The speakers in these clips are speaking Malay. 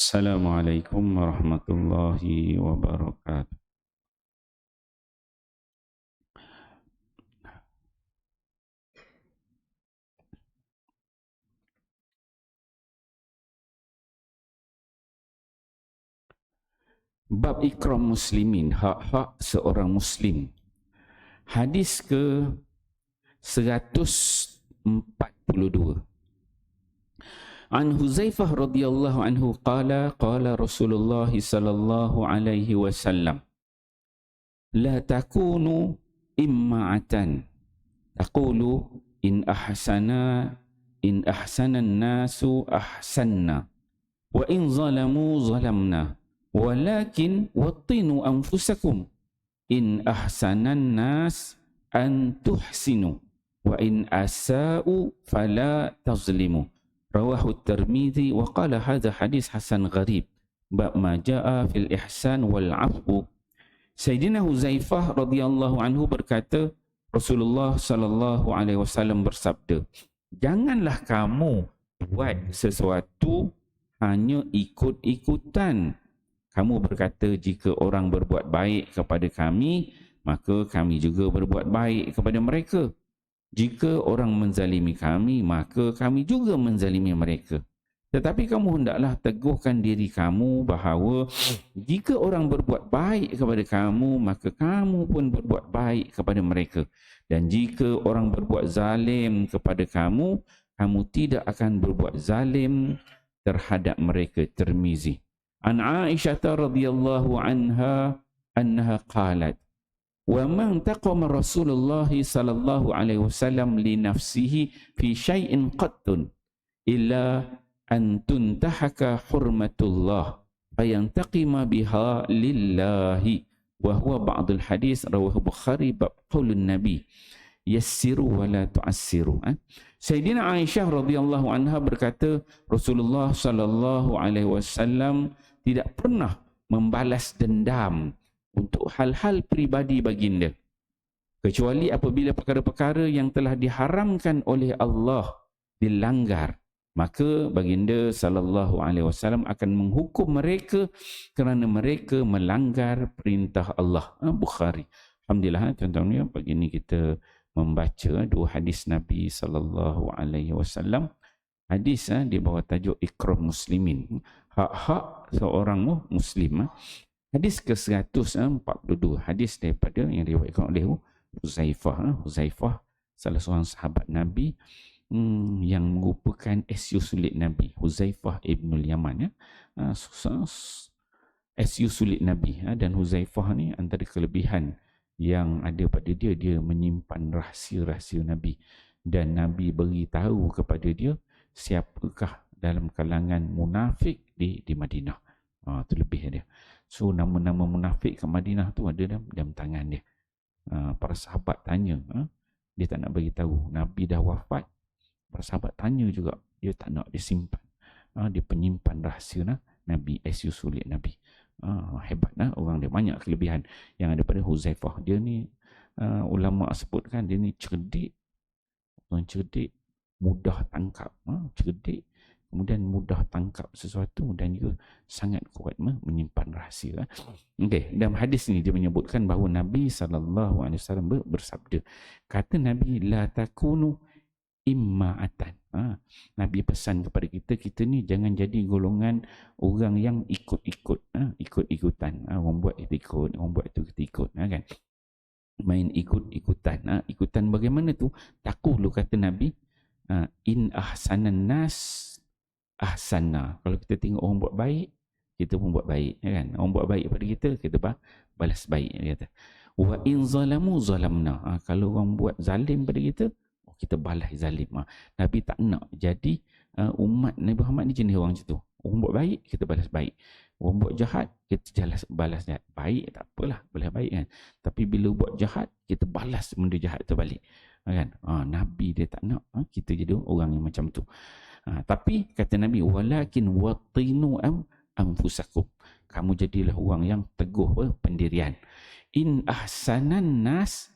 Assalamualaikum warahmatullahi wabarakatuh. Bab ikram muslimin, hak-hak seorang muslim. Hadis ke 142. An Huzaifah radhiyallahu anhu qala Rasulullah sallallahu alaihi wasallam, la takunu imma'atan taqulu in ahsana an-nasu ahsanna wa in zalamu zalamna walakin wattinu anfusakum in ahsanan nas an tuhsinu wa in asa'u fala tazlimu. Rawahu Tirmidzi wa qala hadha hadis hasan gharib. Bab ma jaa fil ihsan wal afu. Sayyidina Huzaifah radhiyallahu anhu berkata, Rasulullah sallallahu alaihi wasallam bersabda, janganlah kamu buat sesuatu hanya ikut-ikutan. Kamu berkata, jika orang berbuat baik kepada kami, maka kami juga berbuat baik kepada mereka. Jika orang menzalimi kami, maka kami juga menzalimi mereka. Tetapi kamu hendaklah teguhkan diri kamu bahawa jika orang berbuat baik kepada kamu, maka kamu pun berbuat baik kepada mereka. Dan jika orang berbuat zalim kepada kamu, kamu tidak akan berbuat zalim terhadap mereka. Tirmizi. An Aisyah radhiyallahu anha annaha qalat, wa man taqama Rasulullah sallallahu alaihi wasallam li nafsihi fi syai'in qattun illa an tuntahaka hurmatullah fayantaqima biha lillahi wa huwa ba'dul hadis rawahu Bukhari bab qaulun nabi yassiru wa la tu'assiru. Sayyidina Aisyah radhiyallahu anha berkata, Rasulullah sallallahu alaihi wasallam tidak pernah membalas dendam untuk hal-hal pribadi baginda, kecuali apabila perkara-perkara yang telah diharamkan oleh Allah dilanggar, maka baginda sallallahu alaihi wasallam akan menghukum mereka kerana mereka melanggar perintah Allah. Bukhari. Alhamdulillah, tuan-tuan, pagi ini kita membaca dua hadis Nabi sallallahu alaihi wasallam. Hadis di bawah tajuk ikram muslimin, hak-hak seorang muslim. Hadis ke-142, hadis daripada yang diriwayatkan oleh Huzaifah. Huzaifah salah seorang sahabat Nabi yang merupakan SU sulit Nabi. Huzaifah ibnul Yaman, SU sulit Nabi. Dan Huzaifah ni antara kelebihan yang ada pada dia, dia menyimpan rahsia-rahsia Nabi, dan Nabi beritahu kepada dia siapakah dalam kalangan munafik di Madinah. Itu lebih dia. So nama-nama munafik kat Madinah tu ada dalam tangan dia. Para sahabat tanya, dia tak nak bagi tahu. Nabi dah wafat, para sahabat tanya juga, dia tak nak disimpan. Dia penyimpan rahsia Nabi, SU sulit Nabi. Hebat orang dia, banyak kelebihan yang ada pada Huzaifah. Dia ni ulama sebutkan dia ni cerdik, mudah tangkap, cerdik, kemudian mudah tangkap sesuatu, dan juga sangat kuat menyimpan rahsia. Okey, dalam hadis ni dia menyebutkan bahawa Nabi SAW bersabda, kata Nabi, la takunu imma'atan. Nabi pesan kepada kita ni jangan jadi golongan orang yang ikut-ikutan. Orang buat kita ikut, orang buat itu kita ikut, kan? Main ikut-ikutan. Ikutan bagaimana tu? Takulu, kata Nabi, in ahsanan nas ahsanna. Kalau kita tengok orang buat baik, kita pun buat baik, kan? Orang buat baik pada kita, kita balas baik, kata. Wa in zalamu zalamna. Kalau orang buat zalim pada kita, kita balas zalim. Nabi tak nak jadi umat Nabi Muhammad ni jenis orang macam tu. Orang buat baik, kita balas baik. Orang buat jahat, kita balas jahat. Baik tak apalah, balas baik, kan? Tapi bila buat jahat, kita balas benda jahat tu balik, kan? Nabi dia tak nak kita jadi orang yang macam tu. Tapi kata Nabi, walakin wattinu anfusakum. Kamu jadilah orang yang teguh pendirian. In ahsanan nas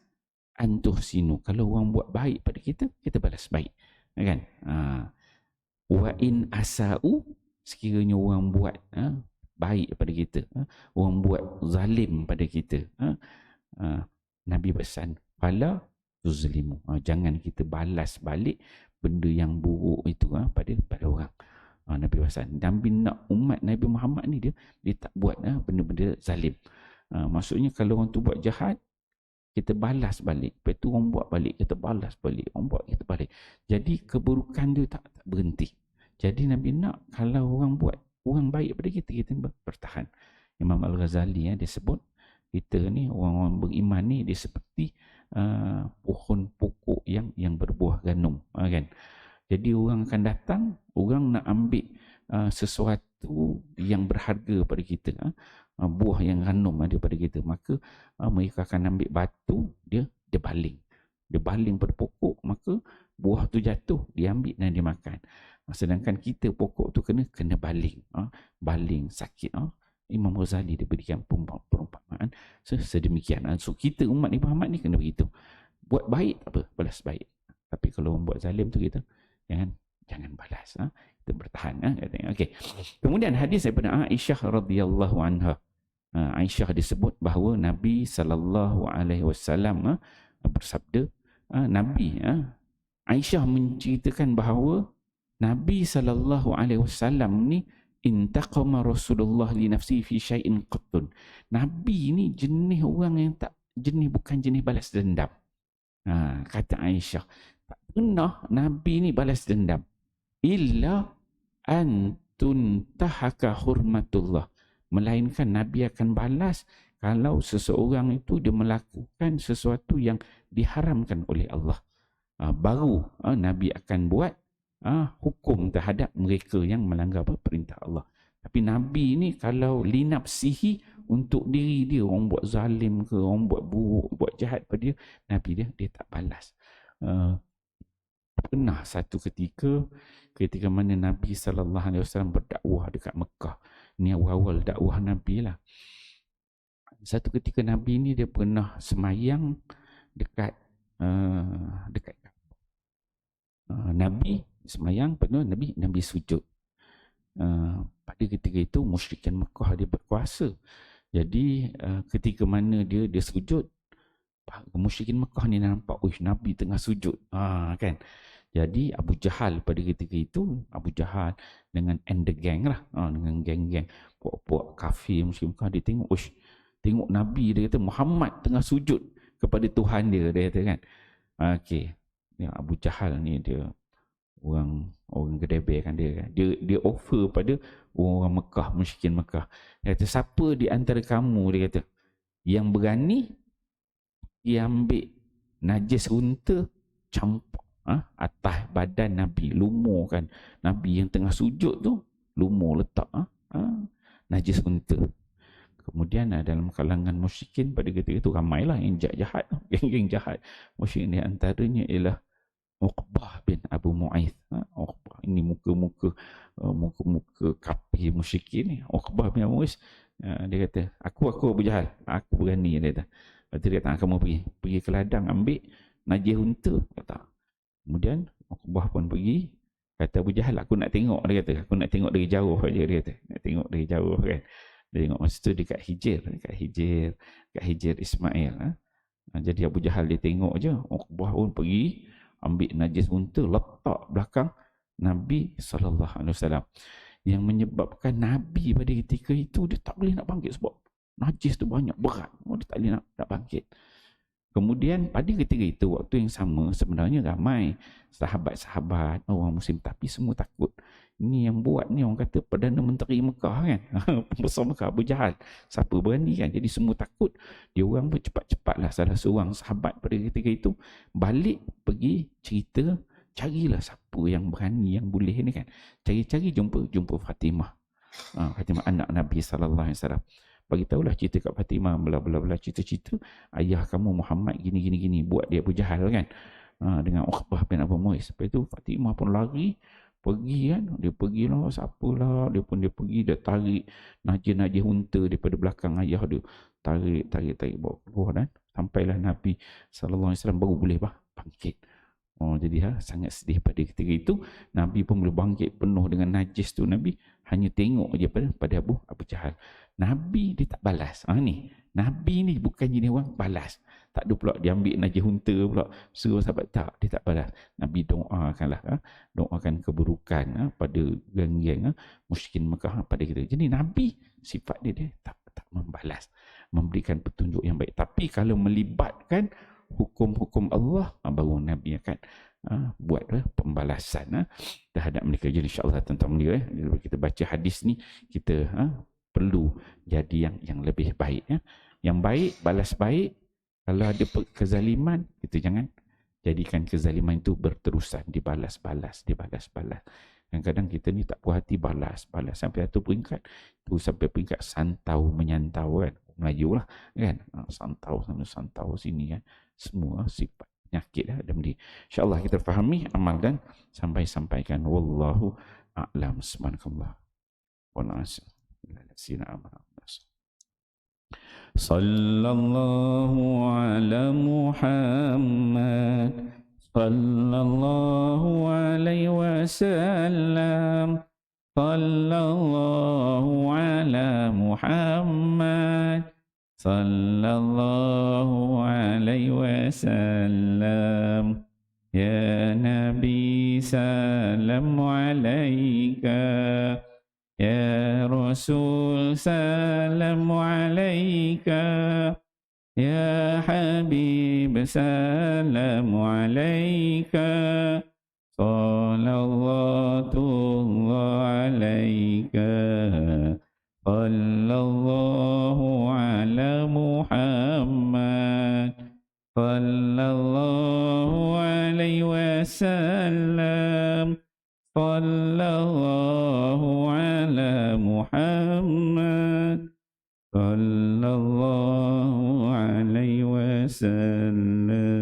antuhsinu. Kalau orang buat baik pada kita, kita balas baik, kan? Wa in asa'u, sekiranya orang buat baik pada kita, orang buat zalim pada kita, Nabi pesan, fala tuzlimu, jangan kita balas balik benda yang buruk itu pada orang. Nabi pesan, Nabi nak umat Nabi Muhammad ni dia tak buat benda-benda zalim. Maksudnya kalau orang tu buat jahat, kita balas balik. Lepas tu orang buat balik, kita balas balik. Orang buat, kita balik. Jadi keburukan dia tak berhenti. Jadi Nabi nak kalau orang buat orang baik pada kita, kita bertahan. Imam Al-Ghazali dia sebut, kita ni orang-orang beriman ni dia seperti pohon pokok yang berbuah gandum, kan? Jadi orang akan datang, orang nak ambil sesuatu yang berharga pada kita, buah yang gandum daripada kita, maka mereka akan ambil batu, dia baling pada pokok, maka buah tu jatuh, dia ambil dan dia makan. Sedangkan kita pokok tu kena baling, baling sakit. Imam Ghazali dia berikan perumpamaan sedemikian. So kita umat Nabi Muhammad ni kena begitu. Buat baik tak apa, balas baik. Tapi kalau orang buat zalim tu kita jangan balas. Kita bertahan. Okay. Kemudian hadis daripada Aisyah radhiyallahu anha. Aisyah disebut bahawa Nabi sallallahu alaihi wasallam bersabda, Aisyah menceritakan bahawa Nabi sallallahu alaihi wasallam ni intaqama Rasulullah li nafsi fi syai'in qattun. Nabi ni jenis orang yang bukan jenis balas dendam. Kata Aisyah, tak pernah Nabi ni balas dendam illa an tuntahaka hurmatullah, melainkan Nabi akan balas kalau seseorang itu dia melakukan sesuatu yang diharamkan oleh Allah. Baru Nabi akan buat hukum terhadap mereka yang melanggar perintah Allah. Tapi Nabi ni kalau linafsihi, untuk diri dia, orang buat zalim ke, orang buat buruk, buat jahat pada dia, Nabi dia tak balas. Pernah satu ketika mana Nabi SAW berdakwah dekat Mekah. Ni awal-awal dakwah Nabi lah. Satu ketika Nabi ni dia pernah semayang dekat Nabi semayang, penuh Nabi sujud. Pada ketika itu musyrikin Mekah dia berkuasa. Jadi ketika mana dia sujud, musyrikin Mekah ni nampak, Nabi tengah sujud, kan? Jadi Abu Jahal pada ketika itu, Abu Jahal dengan the gang lah, dengan geng-geng puak-puak kafir musyrik Mekah, dia tengok Nabi, dia kata Muhammad tengah sujud kepada Tuhan dia kata kan. Okey, Abu Jahal ni dia orang gedebel kan, dia offer pada orang Mekah, musyrikin Mekah. Dia kata, siapa di antara kamu, dia kata, yang berani dia ambil najis unta campak atas badan Nabi, lumur kan Nabi yang tengah sujud tu, lumur letak najis unta. Kemudian dalam kalangan musyrikin pada ketika itu ramailah yang jahat, geng-geng jahat musyrik. Di antaranya ialah Uqbah bin Abu Mu'aith. Uqbah ini muka-muka kafir musyrikin ni. Uqbah bin Abu Mu'aith, dia kata, aku Abu Jahal, aku berani, dia kata. Lepas tu dia kata, kamu pergi ke ladang ambil najis unta, kata. Kemudian Uqbah pun pergi, kata Abu Jahal, aku nak tengok, dia kata, aku nak tengok dari jauh aja, dia kata, nak tengok dari jauh kan. Dia tengok masa tu dekat Hijir Ismail. Jadi Abu Jahal dia tengok je, Uqbah pun pergi ambil najis unta letak belakang Nabi SAW. Yang menyebabkan Nabi pada ketika itu dia tak boleh nak bangkit sebab najis tu banyak, berat, dia tak boleh nak bangkit. Kemudian pada ketika itu, waktu yang sama, sebenarnya ramai sahabat-sahabat orang Muslim, tapi semua takut. Ini yang buat ni orang kata Perdana Menteri Mekah kan, pembesar Mekah, Abu Jahal, siapa berani kan. Jadi semua takut. Dia orang pun cepat-cepatlah, salah seorang sahabat pada ketika itu balik pergi cerita, carilah siapa yang berani, yang boleh ni kan. Cari-cari jumpa Fatimah. Fatimah anak Nabi SAW. Bagi tahulah cerita kat Fatimah, bela-bela cerita-cerita, ayah kamu Muhammad gini buat dia Abu Jahal kan, dengan Uqbah bin Abu Mu'aith. Lepas tu Fatimah pun lari pergi kan, dia pergilah, siapalah, dia pergi, dia tarik najis unta daripada belakang ayah dia, tarik bawa keluar, dan sampailah Nabi SAW baru boleh bangkit. Oh, jadi sangat sedih pada ketika itu. Nabi pun boleh bangkit penuh dengan najis tu. Nabi hanya tengok je pada Abu Jahal. Nabi dia tak balas. Ni Nabi ni bukan jenis orang balas. Tak ada pula dia ambil najis hunta pula suruh sahabat, tak, dia tak balas. Nabi doakanlah, doakan keburukan pada geng-geng musyrikin Mekah pada kita. Jadi Nabi sifat dia tak membalas, memberikan petunjuk yang baik. Tapi kalau melibatkan hukum-hukum Allah, baru Nabi akan buat pembalasan terhadap mereka. Jadi insyaAllah tuan-tuan dia, kita baca hadis ni, kita perlu jadi yang lebih baik. Yang baik, balas baik. Kalau ada kezaliman, kita jangan jadikan kezaliman itu berterusan, dibalas-balas. Kadang-kadang kita ni tak puas hati, balas sampai satu peringkat, tu sampai peringkat santau menyantau kan, Melayu lah kan, santau sana santau sini kan, semua sifat penyakit dan benda. InsyaAllah kita fahami, amalkan sampai sampaikan. Wallahu a'lam. Subhanakallah wa na'am. Sallallahu ala Muhammad, sallallahu alaihi wasallam, sallallahu ala Muhammad, sallallahu alaihi wasallam. Ya Nabi salam alaika, ya Rasul salam alaika, ya Habib salam alaika, sallallahu alaika, sallallahu ala Muhammad, sallallahu alaihi wasallam, sallallahu ala Muhammad, sallallahu alaihi wasallam.